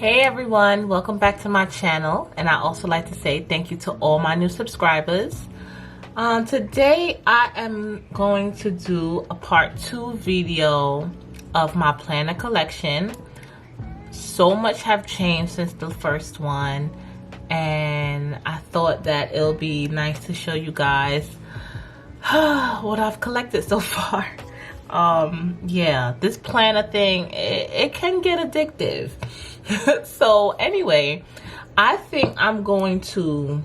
Hey everyone, welcome back to my channel, and I also like to say thank you to all my new subscribers. Today I am going to do a part 2 video of my planner collection. So much have changed since the first one, and I thought that it'll be nice to show you guys what I've collected so far. Yeah, this planner thing, it can get addictive. So anyway, I think I'm going to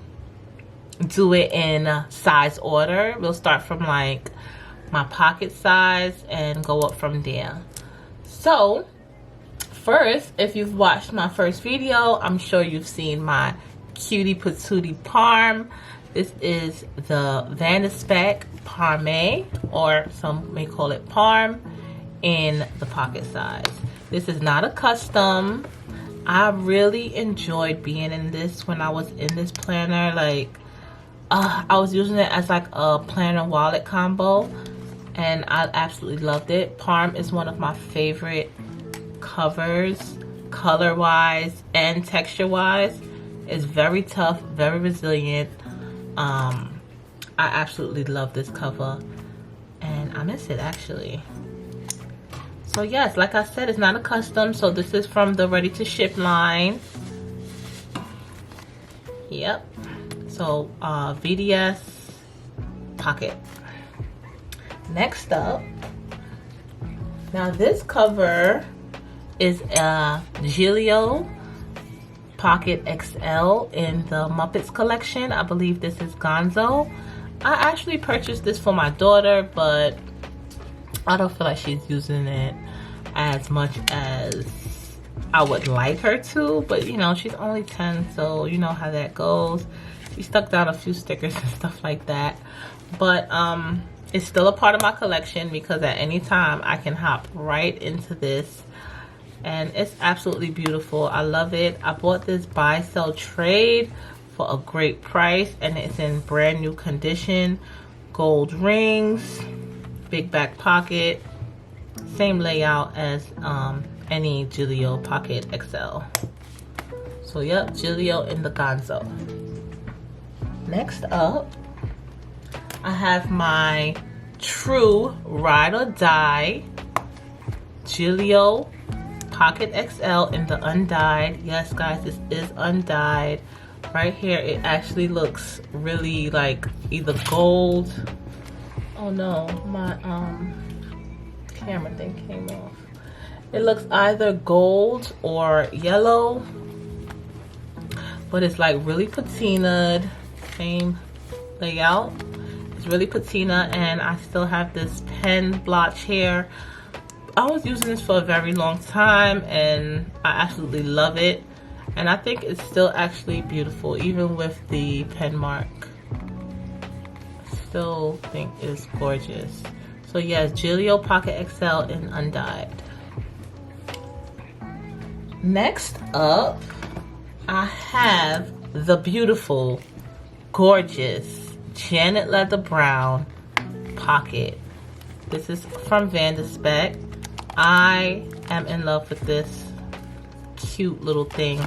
do it in size order. We'll start from like my pocket size and go up from there. So first, if you've watched my first video, I'm sure you've seen my cutie patootie Parm. This is the Vanispect Parme, or some may call it Parm, in the pocket size. This is not a custom. I really enjoyed being in this when I was in this planner. Like, I was using it as like a planner wallet combo, and I absolutely loved it. Parm is one of my favorite covers, color-wise and texture-wise. It's very tough, very resilient. I absolutely love this cover, and I miss it actually. So yes, like I said, it's not a custom, so this is from the ready to ship line. Yep. So VDS pocket. Next up, now this cover is a Gillio Pocket XL in the Muppets collection. I believe this is Gonzo. I actually purchased this for my daughter, but I don't feel like she's using it as much as I would like her to. But you know, she's only 10, so you know how that goes. She stuck down a few stickers and stuff like that. But it's still a part of my collection because at any time I can hop right into this. And it's absolutely beautiful. I love it. I bought this buy sell trade for a great price, and it's in brand new condition. Gold rings, big back pocket, same layout as any Gillio Pocket XL. So yep, Gillio in the Gonzo. Next up, I have my true ride or die Gillio Pocket XL in the undyed. Yes guys, this is undyed. Right here it actually looks really like either gold. Oh no, my camera thing came off. It looks either gold or yellow, but it's like really patinaed. Same layout. It's really patina, and I still have this pen blotch here. I was using this for a very long time, and I absolutely love it. And I think it's still actually beautiful, even with the pen mark. Still think it's gorgeous. So yes, Gillio Pocket XL in undyed. Next up, I have the beautiful, gorgeous Janet Leather Brown pocket. This is from Vanispect. I am in love with this cute little thing.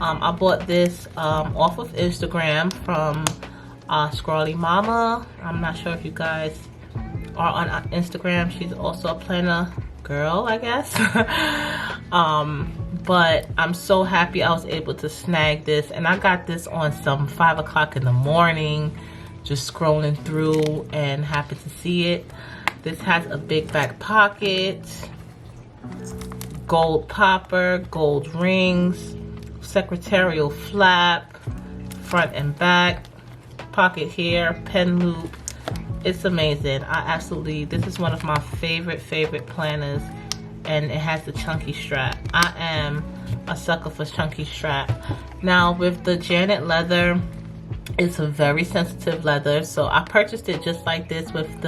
I bought this off of Instagram from Scrawly Mama. I'm not sure if you guys are on Instagram. She's also a planner girl, I guess. But I'm so happy I was able to snag this, and I got this on some 5 o'clock in the morning, just scrolling through and happy to see it. This has a big back pocket, gold popper, gold rings, secretarial flap, front and back, pocket here, pen loop. It's amazing. I absolutely, this is one of my favorite planners, and it has the chunky strap. I am a sucker for chunky strap. Now with the Janet leather, it's a very sensitive leather, so I purchased it just like this with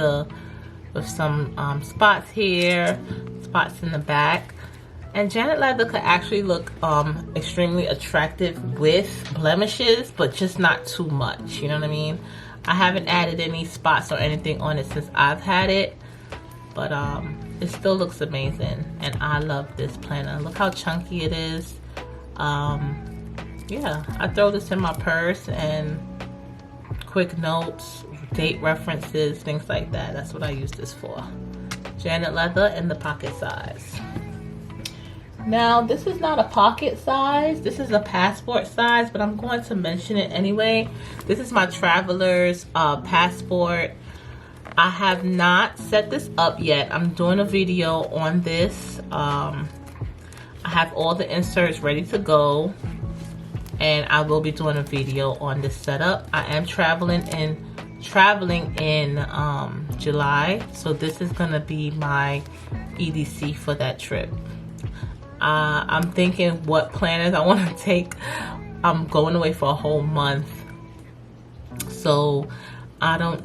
some spots here, spots in the back. And Janet leather could actually look extremely attractive with blemishes, but just not too much, you know what I mean? I haven't added any spots or anything on it since I've had it, but it still looks amazing, and I love this planner. Look how chunky it is. Yeah, I throw this in my purse and quick notes, date references, things like that. That's what I use this for. Janet leather in the pocket size. Now, this is not a pocket size. This is a passport size, but I'm going to mention it anyway. This is my traveler's passport. I have not set this up yet. I'm doing a video on this. I have all the inserts ready to go, and I will be doing a video on this setup. I am traveling in July, so this is gonna be my EDC for that trip. I'm thinking what planners I want to take. I'm going away for a whole month, so I don't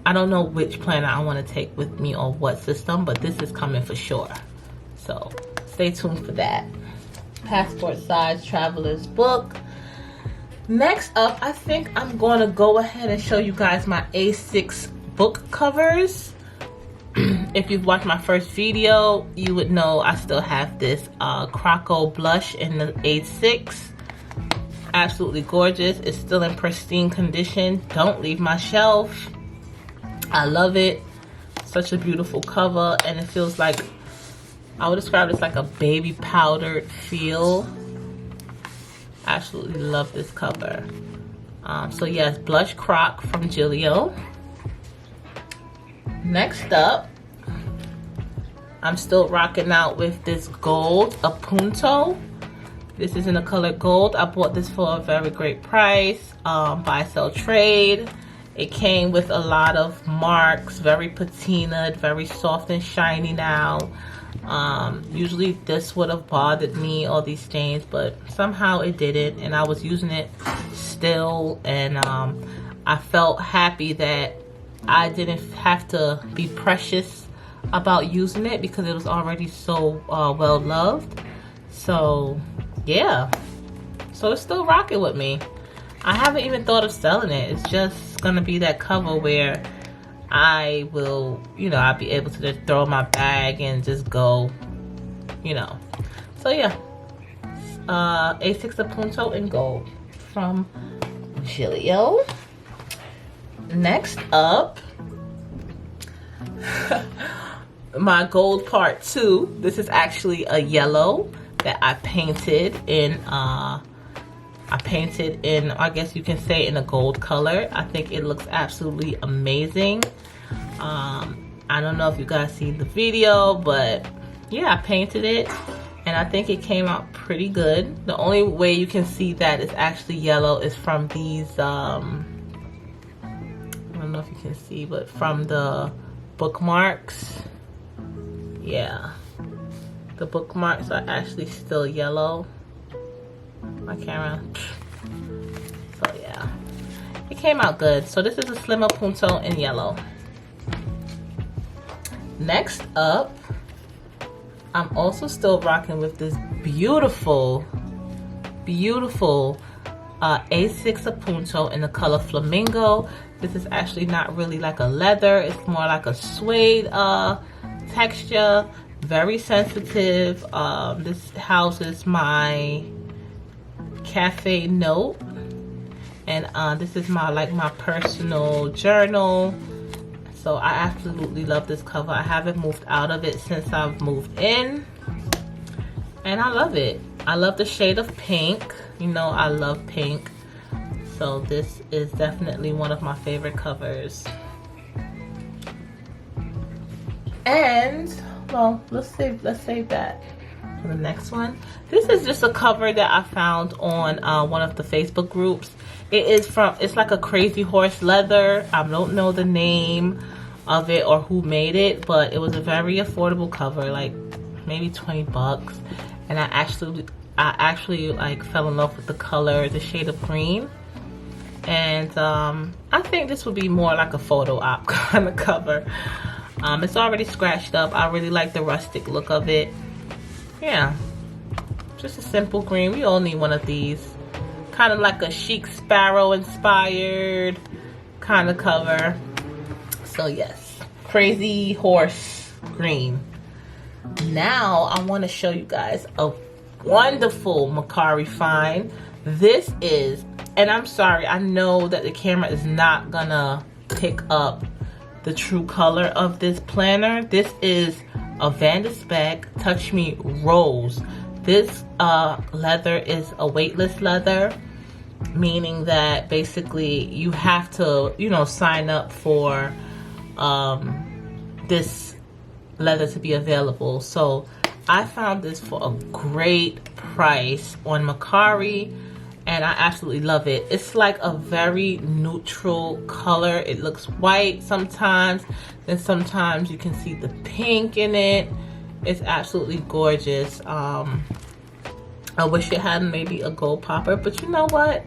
know which planner I want to take with me or what system, but this is coming for sure, so stay tuned for that. Passport size traveler's book. Next up, I think I'm going to go ahead and show you guys my A6 book covers. If you've watched my first video, you would know I still have this Croco blush in the A6. Absolutely gorgeous. It's still in pristine condition. Don't leave my shelf. I love it. Such a beautiful cover, and it feels like, I would describe it as like a baby powdered feel. Absolutely love this cover. So yes, blush croc from Gillio. Next up, I'm still rocking out with this gold Appunto. This is in the color gold. I bought this for a very great price. Buy, sell, trade. It came with a lot of marks, very patinaed, very soft and shiny now. Usually this would have bothered me, all these stains, but somehow it didn't, and I was using it still, and I felt happy that I didn't have to be precious about using it because it was already so well loved. So yeah, so it's still rocking with me. I haven't even thought of selling it. It's just gonna be that cover where I will, I'll be able to just throw my bag and just go, So yeah, A6 Appunto in gold from Gillio. Next up, my gold part 2. This is actually a yellow that I painted in, I guess you can say, in a gold color. I think it looks absolutely amazing. I don't know if you guys seen the video, but yeah, I painted it, and I think it came out pretty good. The only way you can see that it's actually yellow is from these, I don't know if you can see, but from the bookmarks. Yeah, the bookmarks are actually still yellow. My camera. So yeah, it came out good. So this is a slim Appunto in yellow. Next up, I'm also still rocking with this beautiful A6 Appunto in the color Flamingo. This is actually not really like a leather. It's more like a suede texture. Very sensitive. This houses my cafe note, and this is my personal journal. So I absolutely love this cover. I haven't moved out of it since I've moved in, and I love it. I love the shade of pink. I love pink, so this is definitely one of my favorite covers. And well, let's save that for the next one. This is just a cover that I found on one of the Facebook groups. It's like a Crazy Horse leather. I don't know the name of it or who made it, but it was a very affordable cover, like maybe 20 bucks. And I actually like fell in love with the color, the shade of green. And I think this would be more like a photo op kind of cover. It's already scratched up. I really like the rustic look of it. Yeah, just a simple green. We all need one of these. Kind of like a chic sparrow inspired kind of cover. So yes, Crazy Horse green. Now I want to show you guys a wonderful Macari find. This is, and I'm sorry, I know that the camera is not gonna pick up the true color of this planner. This is a Vanispect Touch Me Rose. This leather is a weightless leather, meaning that basically you have to, you know, sign up for this leather to be available. So I found this for a great price on Macari, and I absolutely love it. It's like a very neutral color. It looks white sometimes, then sometimes you can see the pink in it. It's absolutely gorgeous. I wish it had maybe a gold popper, but you know what?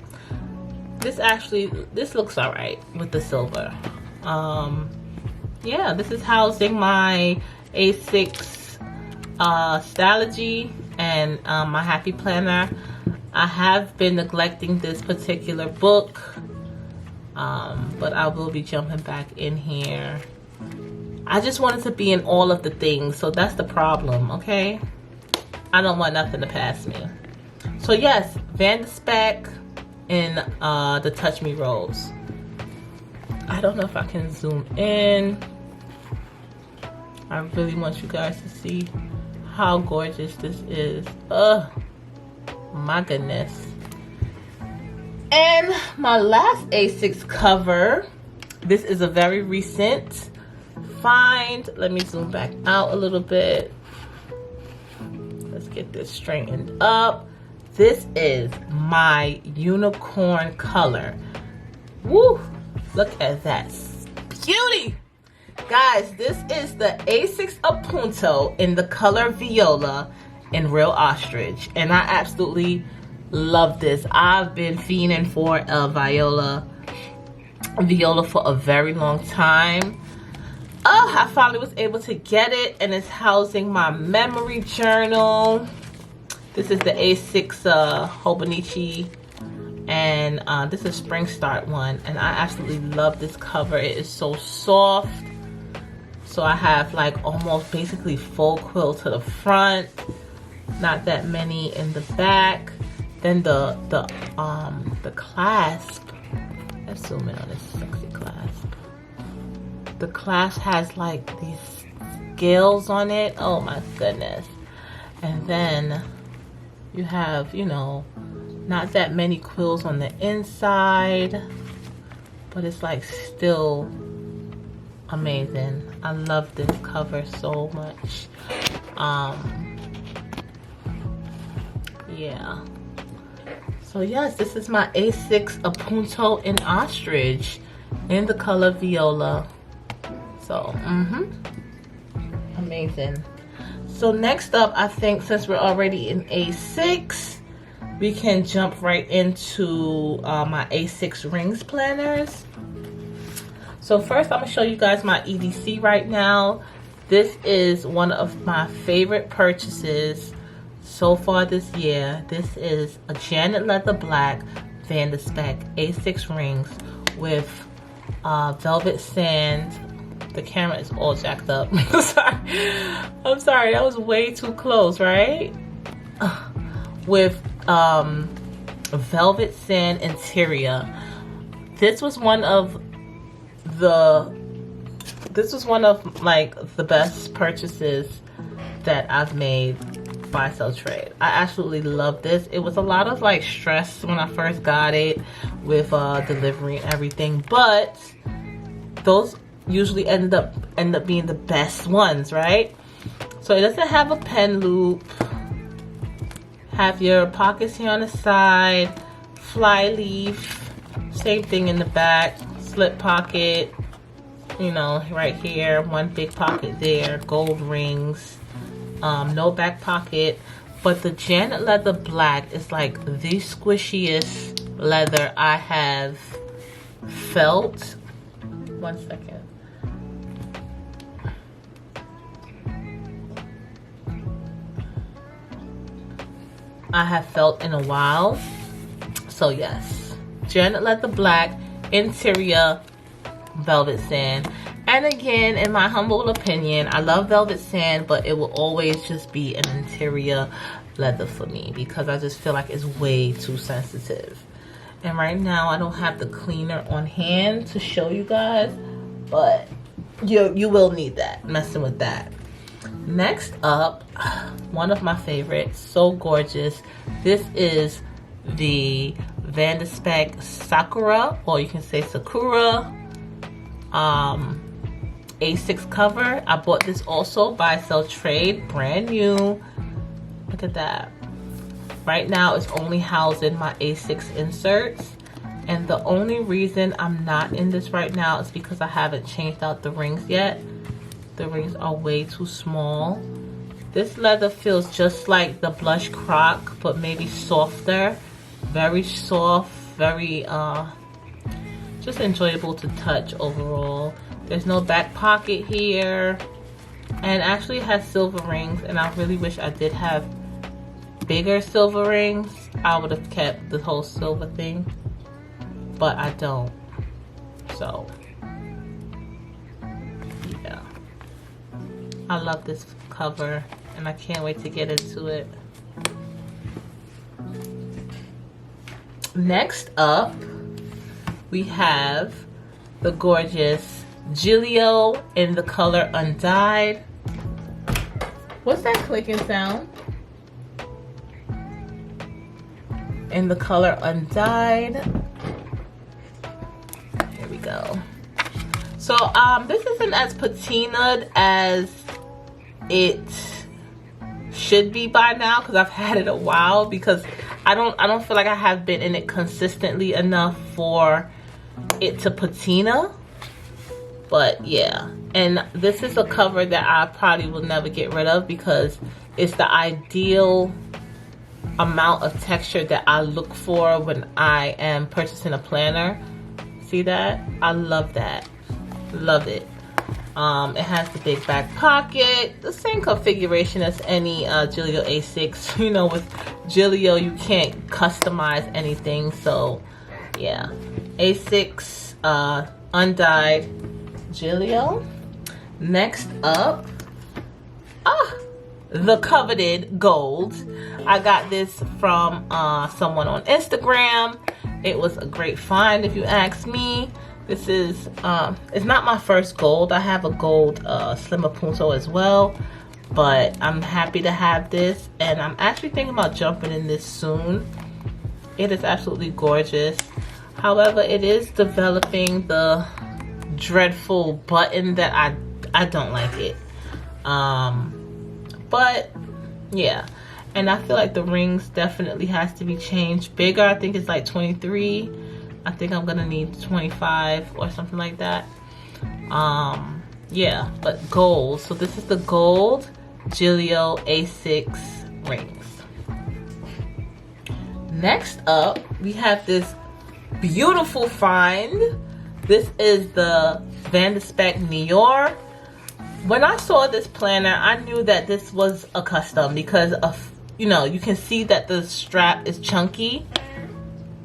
This looks all right with the silver. Yeah, this is housing my A6 Stylogy and my Happy Planner. I have been neglecting this particular book, but I will be jumping back in here. I just wanted to be in all of the things, so that's the problem, okay? I don't want nothing to pass me. So yes, Vanispect in the Touch Me Rose. I don't know if I can zoom in. I really want you guys to see how gorgeous this is. Ugh, my goodness. And my last A6 cover, this is a very recent find. Let me zoom back out a little bit. Let's get this straightened up. This is my unicorn color. Woo! Look at that beauty! Guys, this is the A6 Appunto in the color Viola in Real Ostrich. And I absolutely love this. I've been fiending for a Viola for a very long time. Oh, I finally was able to get it, and it's housing my memory journal. This is the A6 Hobonichi, and this is Spring Start one, and I absolutely love this cover. It is so soft. So I have like almost basically full quill to the front, not that many in the back. Then the clasp. Let's zoom in on this sexy clasp. The clasp has like these scales on it. Oh my goodness. And then you have, you know, not that many quills on the inside, but it's like still amazing. I love this cover so much. Yeah. So yes, this is my A6 Appunto in Ostrich in the color Viola. So, amazing. So next up, I think since we're already in A6, we can jump right into my A6 rings planners. So first, I'm gonna show you guys my EDC right now. This is one of my favorite purchases so far this year. This is a Janet Leather Black Vanispect A6 rings with velvet sand. The camera is all jacked up. I'm sorry, that was way too close, right? With velvet sand interior. This was one of like the best purchases that I've made buy sell trade. I absolutely love this. It was a lot of like stress when I first got it with delivery and everything, but those usually end up being the best ones, right? So it doesn't have a pen loop. Have your pockets here on the side, fly leaf, same thing in the back, slip pocket, you know, right here, one big pocket there, gold rings, no back pocket. But the Janet Leather Black is like the squishiest leather I have felt. One second. I have felt in a while. So yes, Janet Leather Black interior velvet sand. And again, in my humble opinion, I love velvet sand, but it will always just be an interior leather for me because I just feel like it's way too sensitive. And right now I don't have the cleaner on hand to show you guys, but you will need that, messing with that. Next up, one of my favorites, so gorgeous. This is the Vanispect Sakura, or you can say Sakura A6 cover. I bought this also buy sell trade, brand new. Look at that. Right now it's only housed in my A6 inserts, and the only reason I'm not in this right now is because I haven't changed out the rings yet. The rings are way too small. This leather feels just like the blush croc, but maybe softer. Very soft, very just enjoyable to touch overall. There's no back pocket here, and actually it has silver rings, and I really wish I did have bigger silver rings. I would have kept the whole silver thing, but I don't. So yeah, I love this cover and I can't wait to get into it. Next up, we have the gorgeous Gillio in the color Undyed. What's that clicking sound? In the color Undyed. Here we go. So this isn't as patinaed as it should be by now because I've had it a while, because I don't feel like I have been in it consistently enough for it to patina. But yeah, and this is a cover that I probably will never get rid of because it's the ideal amount of texture that I look for when I am purchasing a planner. See that? I love that. Love it. It has the big back pocket, the same configuration as any Gillio A6. You know, with Gillio you can't customize anything, so yeah. A6 undyed Gillio. Next up, the coveted gold. I got this from someone on Instagram. It was a great find if you ask me. This is, it's not my first gold. I have a gold Slimmer Punto as well, but I'm happy to have this, and I'm actually thinking about jumping in this soon. It is absolutely gorgeous. However, it is developing the dreadful button that I don't like it. But yeah, and I feel like the rings definitely has to be changed bigger. I think it's like 23. I think I'm gonna need 25 or something like that. Yeah, but gold. So this is the gold Gillio A6 rings. Next up, we have this beautiful find. This is the Vanispect Neo. When I saw this planner, I knew that this was a custom because of, you know, you can see that the strap is chunky.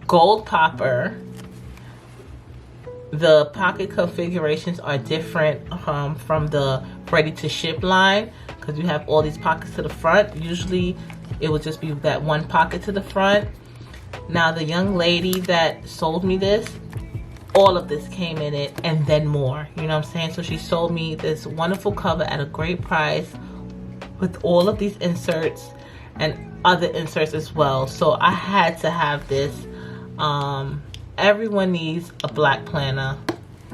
Gold popper. The pocket configurations are different from the ready to ship line, because you have all these pockets to the front. Usually it would just be that one pocket to the front. Now the young lady that sold me this, all of this came in it and then more, you know what I'm saying? So she sold me this wonderful cover at a great price with all of these inserts and other inserts as well. So I had to have this. Everyone needs a black planner.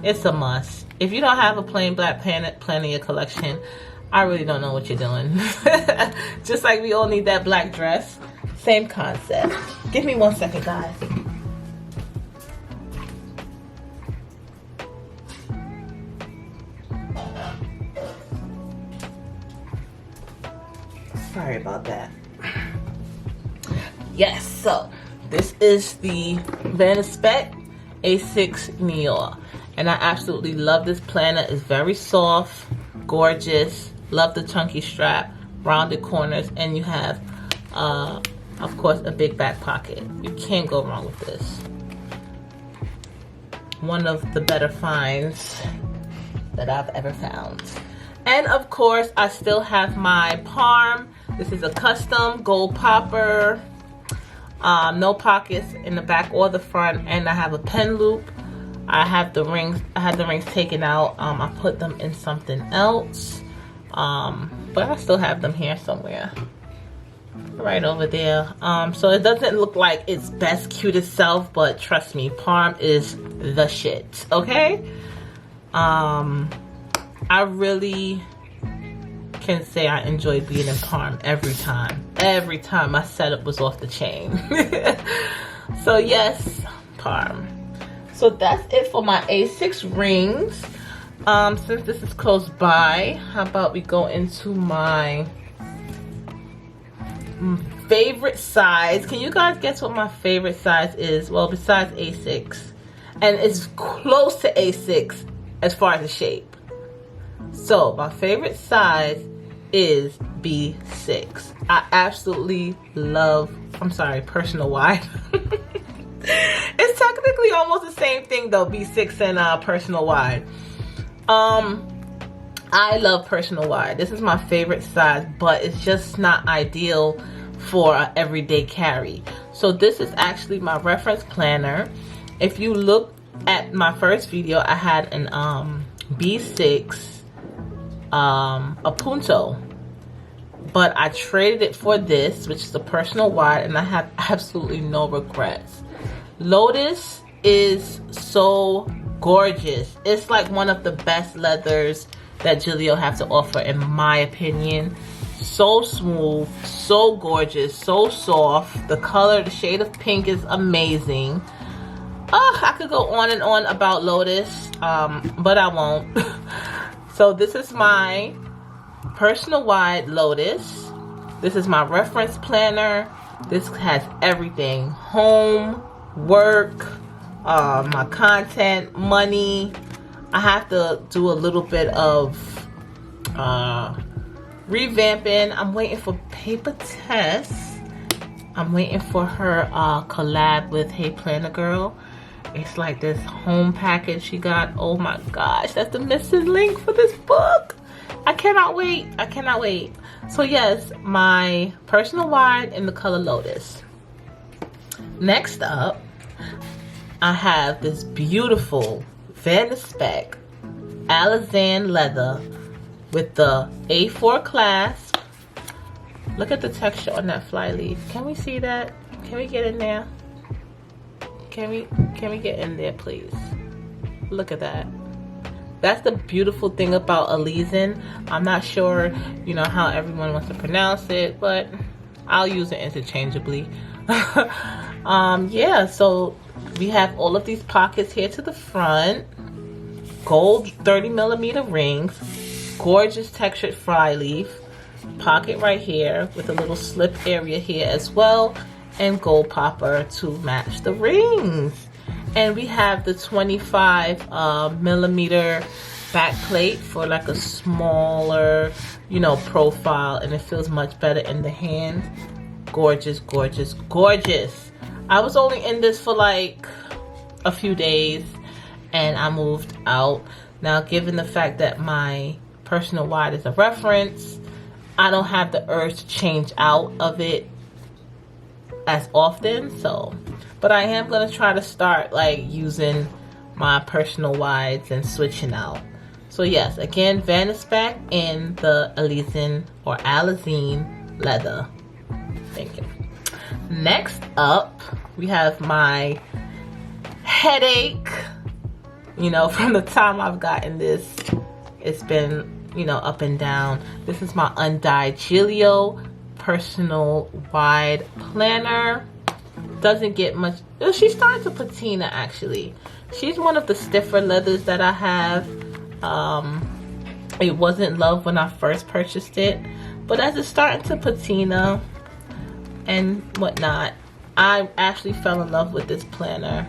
It's a must. If you don't have a plain black planner in your collection, I really don't know what you're doing. Just like we all need that black dress. Same concept. Give me 1 second, guys. Sorry about that. Yes, so this is the Vanispect A6 Neo, and I absolutely love this planner. It's very soft, gorgeous. Love the chunky strap, rounded corners, and you have, of course, a big back pocket. You can't go wrong with this. One of the better finds that I've ever found. And of course, I still have my Parm This is a custom gold popper. No pockets in the back or the front, and I have a pen loop. I have the rings. I had the rings taken out. I put them in something else, but I still have them here somewhere, right over there. So it doesn't look like its best, cutest self, but trust me, Parm is the shit. Okay. I really can say I enjoyed being in Parm every time. Every time my setup was off the chain. So yes, Parm. So that's it for my A6 rings. Since this is close by, how about we go into my favorite size. Can you guys guess what my favorite size is? Well, besides A6, and it's close to A6 as far as the shape. So my favorite size is B6. I absolutely love, I'm sorry, personal wide. It's technically almost the same thing though, B6 and personal wide. I love personal wide. This is my favorite size, but it's just not ideal for an everyday carry. So this is actually my reference planner. If you look at my first video, I had an B6 a punto, but I traded it for this, which is a personal wide, and I have absolutely no regrets. Lotus is so gorgeous. It's like one of the best leathers that Gillio has to offer, in my opinion. So smooth, so gorgeous, so soft. The color, the shade of pink is amazing. Oh, I could go on and on about Lotus, but I won't. So this is my personal wide Lotus. This is my reference planner. This has everything: home, work, my content, money. I have to do a little bit of revamping. I'm waiting for Paper Tess. I'm waiting for her collab with Hey Planner Girl. It's like this home package she got. Oh my gosh, that's the missing link for this book. I cannot wait. I cannot wait. So yes, my personal wide in the color Lotus. Next up, I have this beautiful Vanispect Alizan leather with the A4 clasp. Look at the texture on that fly leaf. Can we see that? Can we get in there? Can we get in there, please? Look at that. That's the beautiful thing about Alizan. I'm not sure, you know, how everyone wants to pronounce it, but I'll use it interchangeably. Yeah, so we have all of these pockets here to the front. Gold 30mm rings. Gorgeous textured fly leaf. Pocket right here with a little slip area here as well. And gold popper to match the rings. And we have the 25mm back plate for like a smaller, you know, profile, and it feels much better in the hand. Gorgeous, gorgeous, gorgeous. I was only in this for like a few days and I moved out. Now, given the fact that my personal wide is a reference, I don't have the urge to change out of it as often, so, but I am gonna try to start like using my personal wides and switching out. So yes, again, Vanispect in the Alizan or Alizine leather. Thank you. Next up, we have my headache. You know, from the time I've gotten this, it's been, you know, up and down. This is my undyed Gillio personal wide planner. Doesn't get much. She's starting to patina actually. She's one of the stiffer leathers that I have. It wasn't love when I first purchased it, but as it's starting to patina and whatnot, I actually fell in love with this planner.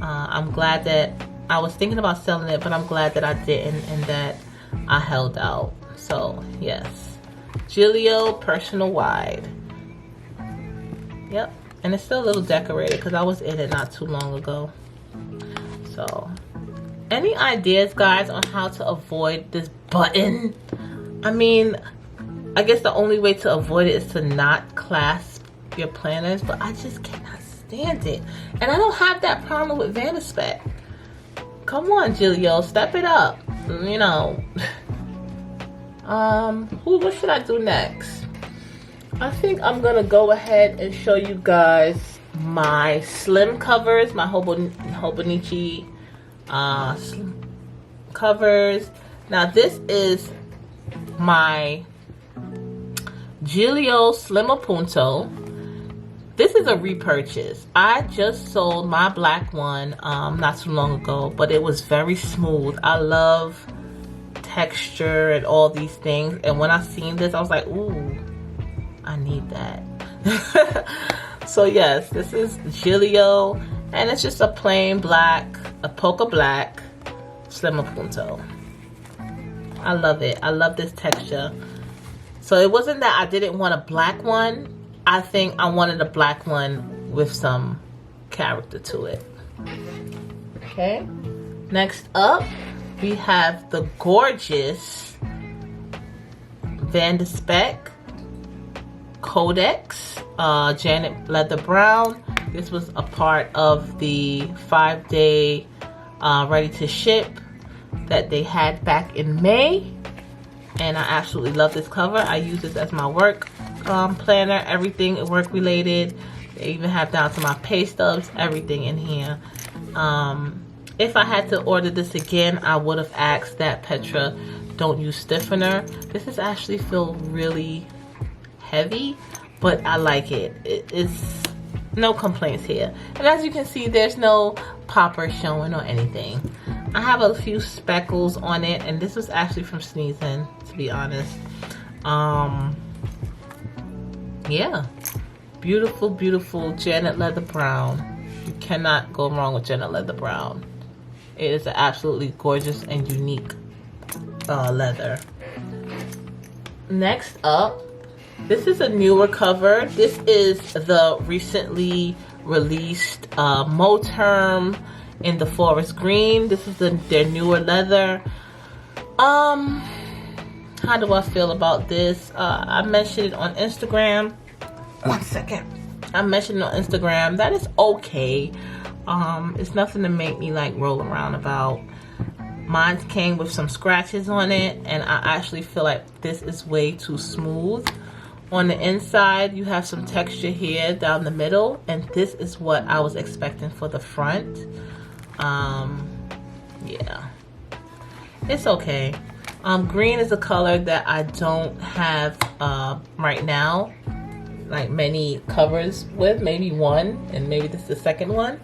I'm glad that I was thinking about selling it, but I'm glad that I didn't and that I held out. So yes, Gillio personal wide. Yep, and it's still a little decorated because I was in it not too long ago. So, any ideas, guys, on how to avoid this button? I mean, I guess the only way to avoid it is to not clasp your planners, but I just cannot stand it. And I don't have that problem with Vanispect. Come on, Gillio, step it up. You know. What should I do next? I think I'm gonna go ahead and show you guys my slim covers, my Hobonichi covers. Now this is my Gillio Slim Appunto. This is a repurchase. I just sold my black one not too long ago, but it was very smooth. I love texture and all these things, and when I seen this I was like, ooh, I need that. So yes, this is Gillio, and it's just a plain black, a polka black Slim Appunto. I love it. I love this texture. So it wasn't that I didn't want a black one. I think I wanted a black one with some character to it. Okay. Next up, we have the gorgeous Vanispect Codex Janet Leather Brown. This was a part of the 5-day ready to ship that they had back in May, and I absolutely love this cover. I use this as my work planner, everything work related. They even have down to my pay stubs, everything in here. If I had to order this again, I would have asked that Petra don't use stiffener. This is actually feel really heavy, but I like it. It's no complaints here. And as you can see, there's no popper showing or anything. I have a few speckles on it, and this was actually from sneezing, to be honest. Yeah, beautiful, beautiful Janet Leather Brown. You cannot go wrong with Janet Leather Brown. It is an absolutely gorgeous and unique leather. Next up, this is a newer cover. This is the recently released Moterm in the forest green. This is their newer leather. How do I feel about this? I mentioned it on Instagram. One second. I mentioned it on Instagram. That is okay. It's nothing to make me like roll around about. Mine came with some scratches on it, and I actually feel like this is way too smooth. On the inside, you have some texture here down the middle, and this is what I was expecting for the front. Yeah, it's okay. Green is a color that I don't have right now, like many covers with, maybe one, and maybe this is the second one.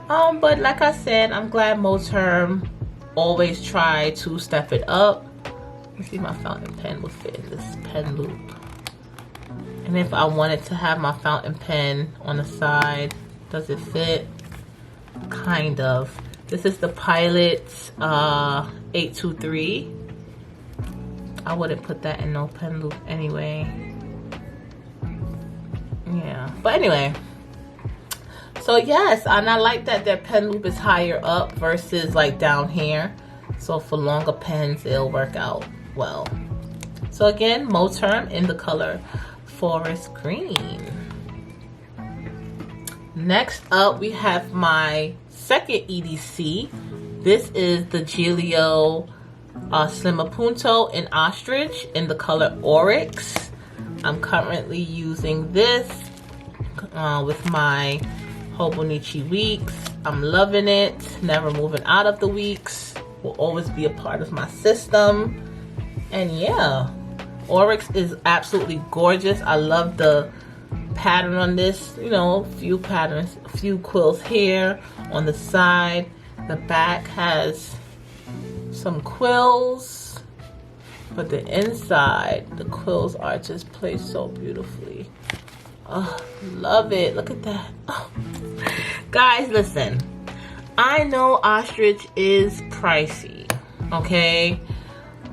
But like I said, I'm glad Moterm always try to step it up. Let's see if my fountain pen will fit in this pen loop. And if I wanted to have my fountain pen on the side, does it fit? Kind of. This is the Pilot 823. I wouldn't put that in no pen loop anyway. Yeah, but anyway. So yes, and I like that their pen loop is higher up versus like down here. So for longer pens, it'll work out well. So again, Moterm in the color forest green. Next up, we have my second EDC. This is the Gillio Slim Appunto in ostrich in the color oryx. I'm currently using this with my Hobonichi weeks. I'm loving it. Never moving out of the weeks. Will always be a part of my system. And yeah, oryx is absolutely gorgeous. I love the pattern on this. You know, few patterns, a few quills here on the side. The back has some quills, but the inside, the quills are just placed so beautifully. Oh, love it. Look at that. Oh. Guys, listen. I know ostrich is pricey, okay?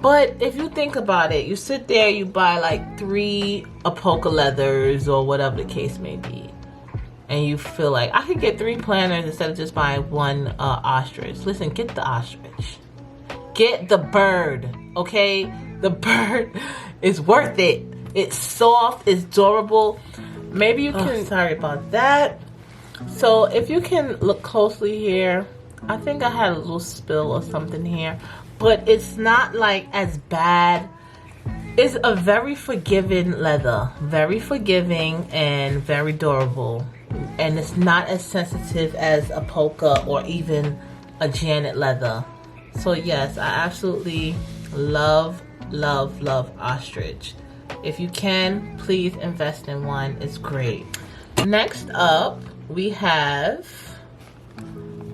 But if you think about it, you sit there, you buy like 3 polka leathers or whatever the case may be, and you feel like I could get 3 planners instead of just buying 1 ostrich. Listen, get the ostrich. Get the bird, okay? The bird is worth it. It's soft, it's durable. Maybe you can, sorry about that. So if you can look closely here, I think I had a little spill or something here, but it's not like as bad. It's a very forgiving leather, very forgiving and very durable, and it's not as sensitive as a polka or even a Janet leather. So yes, I absolutely love ostrich. If you can, please invest in one. It's great. Next up, we have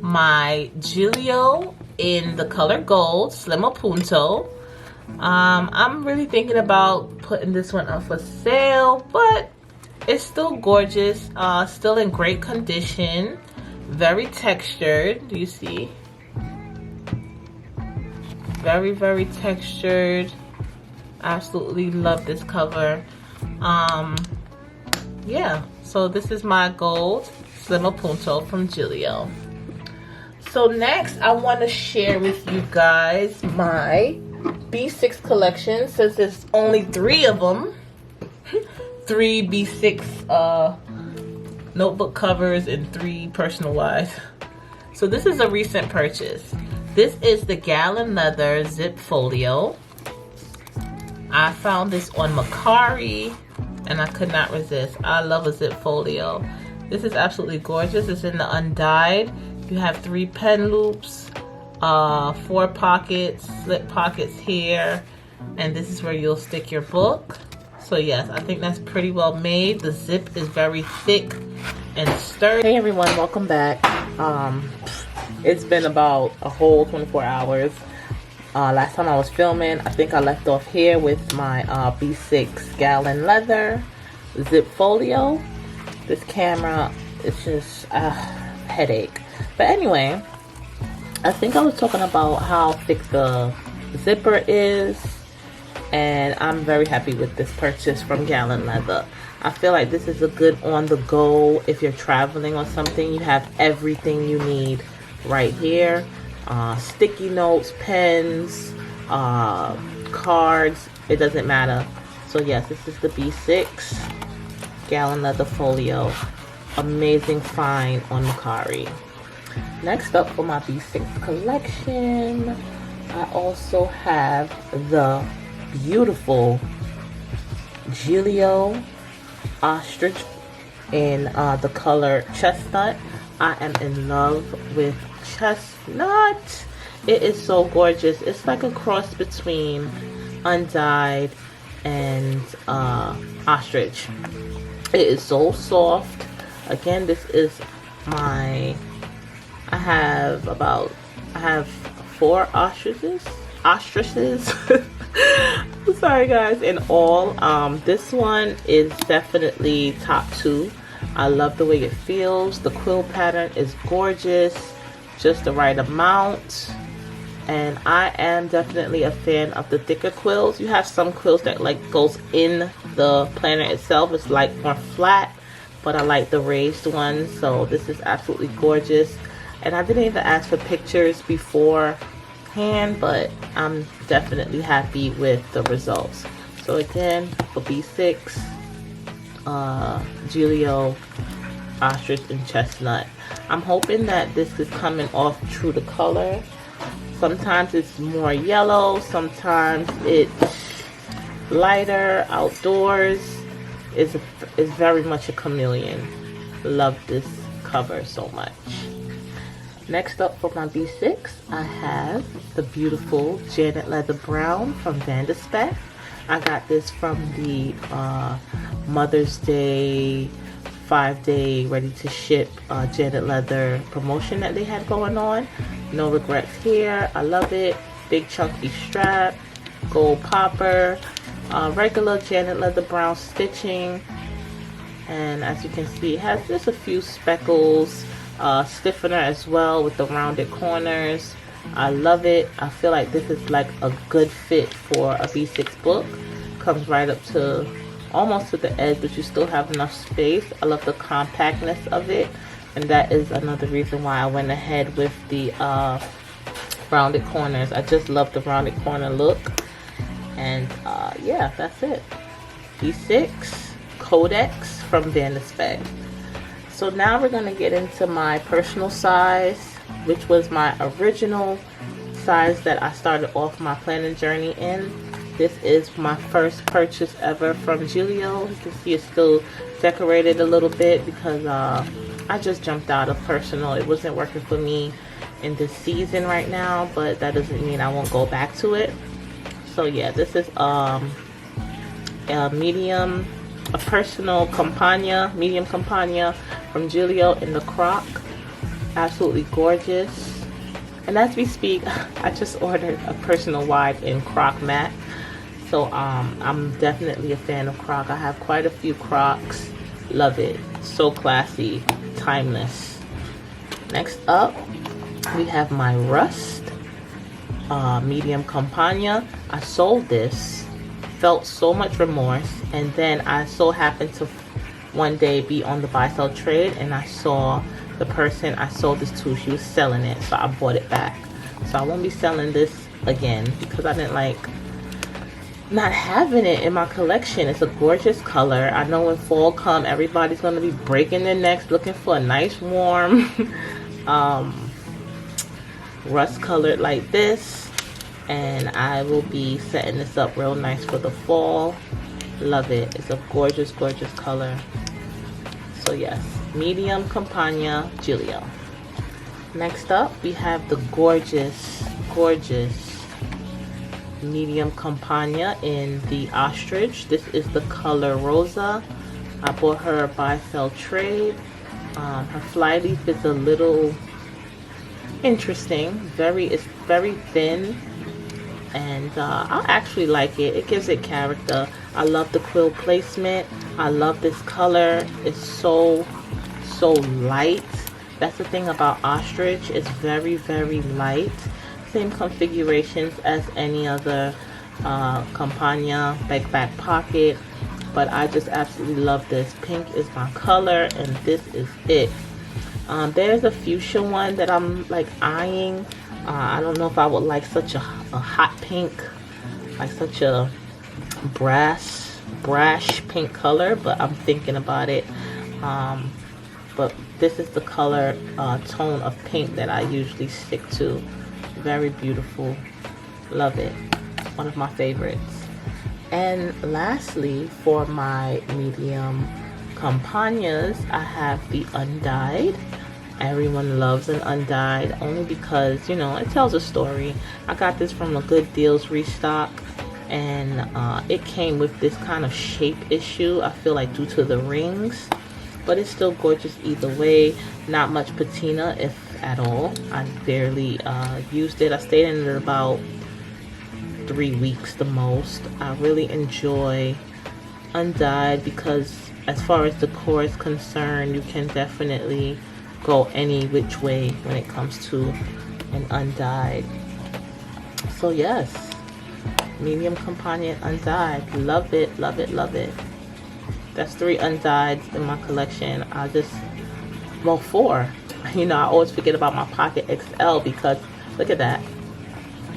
my Gillio in the color gold, Slim Punto. I'm really thinking about putting this one up for sale, but it's still gorgeous, still in great condition, very textured. Do you see? Very textured. Absolutely love this cover. Yeah, so this is my gold Slim Punto from Gillio. So next, I want to share with you guys my B6 collection, since there's only 3 of them. 3 B6 notebook covers and 3 personal wise. So this is a recent purchase. This is the Gallon Leather Zip Folio. I found this on Mercari and I could not resist. I love a zip folio. This is absolutely gorgeous. It's in the undyed. You have 3 pen loops, 4 pockets, slip pockets here, and this is where you'll stick your book. So yes, I think that's pretty well made. The zip is very thick and sturdy. Hey everyone, welcome back. It's been about a whole 24 hours. Last time I was filming, I think I left off here with my B6 Gallon Leather Zip Folio. This camera is just a headache. But anyway, I think I was talking about how thick the zipper is, and I'm very happy with this purchase from Gallon Leather. I feel like this is a good on the go if you're traveling or something. You have everything you need right here. Sticky notes, pens, cards, it doesn't matter. So yes, this is the B6 Gallon Leather Folio. Amazing find on Mercari. Next up for my B6 collection, I also have the beautiful Gillio ostrich in the color chestnut. I am in love with chestnut. It is so gorgeous. It's like a cross between undyed and ostrich. It is so soft. Again, this is my, I have 4 ostriches. Sorry guys, in all. This one is definitely top 2. I love the way it feels. The quill pattern is gorgeous, just the right amount. And I am definitely a fan of the thicker quills. You have some quills that like goes in the planner itself. It's like more flat, but I like the raised ones. So this is absolutely gorgeous. And I didn't even ask for pictures beforehand, but I'm definitely happy with the results. So again, for B6, Gillio ostrich and chestnut. I'm hoping that this is coming off true to color. Sometimes it's more yellow, sometimes it's lighter. Outdoors is very much a chameleon. Love this cover so much. Next up for my B6, I have the beautiful Janet Leather Brown from Vanispect. I got this from the Mother's Day 5-day ready to ship Janet Leather promotion that they had going on. No regrets here. I love it. Big chunky strap, gold popper, regular Janet Leather Brown stitching, and as you can see, it has just a few speckles, stiffener as well with the rounded corners. I love it. I feel like this is like a good fit for a B6 book. Comes right up to almost to the edge, but you still have enough space. I love the compactness of it, and that is another reason why I went ahead with the rounded corners. I just love the rounded corner look. And yeah, that's it. A6 Codex from Vanispect. So now we're going to get into my personal size, which was my original size that I started off my planning journey in. This is my first purchase ever from Gillio. You can see it's still decorated a little bit because I just jumped out of personal. It wasn't working for me in this season right now, but that doesn't mean I won't go back to it. So yeah, this is a medium, a personal Campagna, medium Campagna from Gillio in the croc. Absolutely gorgeous. And as we speak, I just ordered a personal wide in croc matte. So I'm definitely a fan of croc. I have quite a few crocs. Love it. So classy, timeless. Next up, we have my Rust medium Campagna. I sold this, felt so much remorse, and then I so happened to one day be on the buy sell trade, and I saw the person I sold this to, she was selling it, so I bought it back. So I won't be selling this again because I didn't like not having it in my collection. It's a gorgeous color. I know when fall come, everybody's going to be breaking their necks looking for a nice warm rust colored like this, and I will be setting this up real nice for the fall. Love it. It's a gorgeous color. So yes, medium Campagna Gillio. Next up, we have the gorgeous medium Campagna in the ostrich. This is the color Rosa. I bought her buy sell trade. Her fly leaf is a little interesting. It's very thin, and I actually like it. It gives it character. I love the quill placement. I love this color. It's so light. That's the thing about ostrich. It's very light. Same configurations as any other Campagna back pocket, but I just absolutely love this. Pink is my color, and this is it. There's a fuchsia one that I'm like eyeing. I don't know if I would like such a hot pink, like such a brash pink color, but I'm thinking about it. But this is the color tone of pink that I usually stick to. Very beautiful. Love it. One of my favorites. And lastly, for my medium Campagnas, I have the undyed. Everyone loves an undyed only because, you know, it tells a story. I got this from a Good Deals restock, and it came with this kind of shape issue, I feel like, due to the rings, but it's still gorgeous either way. Not much patina, if at all. I barely used it. I stayed in it about 3 weeks the most. I really enjoy undyed because as far as decor is concerned, you can definitely go any which way when it comes to an undyed. So yes, medium Campagna undyed. Love it. That's 3 undyeds in my collection. Well, 4. You know, I always forget about my Pocket XL because look at that.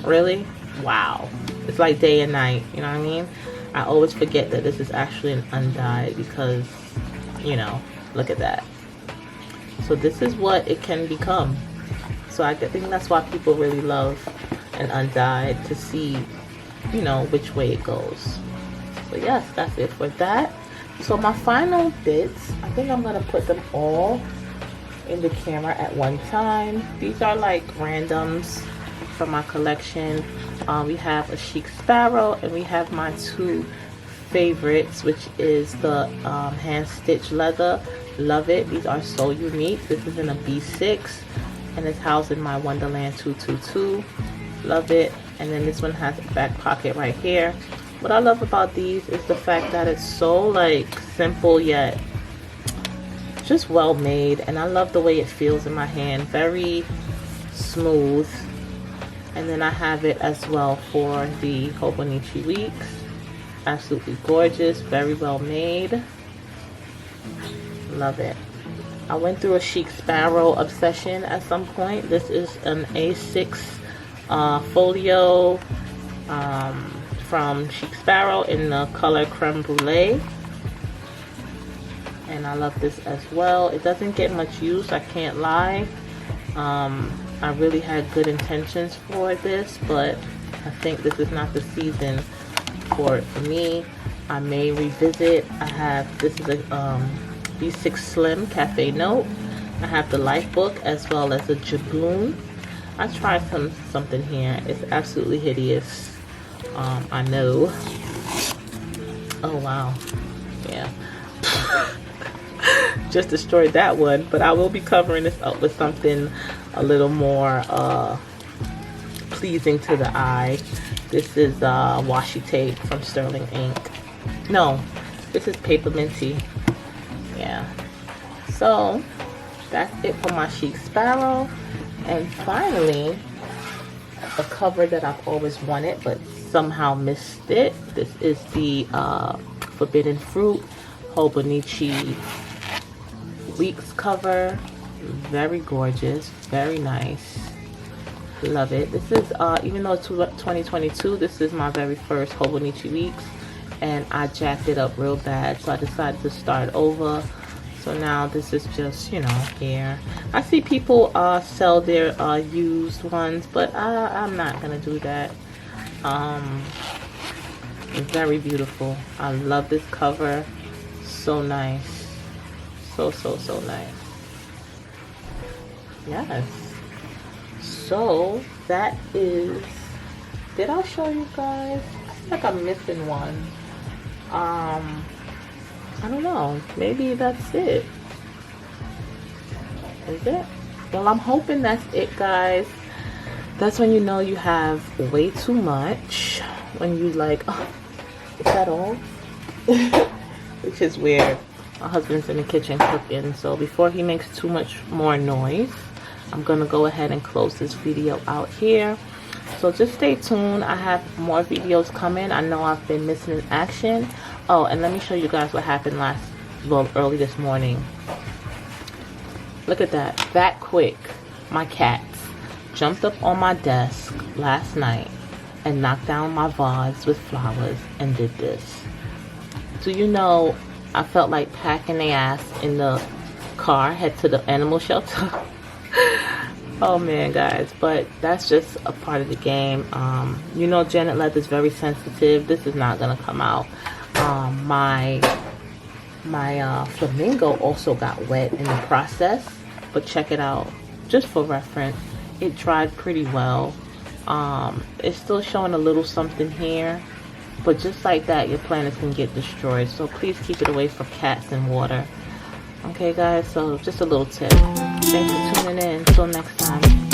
Really? Wow. It's like day and night, you know what I mean? I always forget that this is actually an undyed because, you know, look at that. So this is what it can become. So I think that's why people really love an undyed, to see, you know, which way it goes. So yes, that's it for that. So my final bits, I think I'm gonna put them all in the camera at one time. These are like randoms from my collection. We have a chic sparrow, and we have my 2 favorites, which is the hand stitched leather. Love it. These are so unique. This is in a B6, and it's housed in my Wonderland 222. Love it. And then this one has a back pocket right here. What I love about these is the fact that it's so like simple yet just well made, and I love the way it feels in my hand. Very smooth. And then I have it as well for the Hobonichi weeks. Absolutely gorgeous. Very well made. Love it. I went through a chic sparrow obsession at some point. This is an A6 Folio from Chic Sparrow in the color Creme Brulee. And I love this as well. It doesn't get much use, I can't lie. I really had good intentions for this, but I think this is not the season for it for me. I may revisit. I have, this is a B6 Slim Cafe Note. I have the Life Book as well as a Jabloon. I tried something here. It's absolutely hideous. I know. Oh wow. Yeah. Just destroyed that one, but I will be covering this up with something a little more pleasing to the eye. This is washi tape from Sterling Ink. No, this is Paper Minty. Yeah. So that's it for my Chic Sparrow. And finally, a cover that I've always wanted but somehow missed it. This is the Forbidden Fruit Hobonichi Weeks cover. Very gorgeous, very nice. Love it. This is even though it's 2022, this is my very first Hobonichi Weeks, and I jacked it up real bad, so I decided to start over. So now this is just, you know, here. I see people sell their used ones, but I'm not gonna do that. Very beautiful. I love this cover. So nice. So nice. Yes. So that is, did I show you guys? I feel like I'm missing one. I don't know. Maybe that's it. Is it? Well, I'm hoping that's it, guys. That's when you know you have way too much. When you like, oh, is that all? Which is weird. My husband's in the kitchen cooking, so before he makes too much more noise, I'm gonna go ahead and close this video out here. So just stay tuned. I have more videos coming. I know I've been missing in action. Oh, and let me show you guys what happened early this morning. Look at that. That quick. My cats jumped up on my desk last night and knocked down my vase with flowers and did this. Do you know, I felt like packing their ass in the car, head to the animal shelter. Oh man, guys, but that's just a part of the game. You know, Janet Leather is very sensitive. This is not gonna come out. My flamingo also got wet in the process, but check it out, just for reference. It dried pretty well. It's still showing a little something here, but just like that, your plants can get destroyed. So please keep it away from cats and water. Okay, guys, so just a little tip. Thanks for tuning in. Until next time.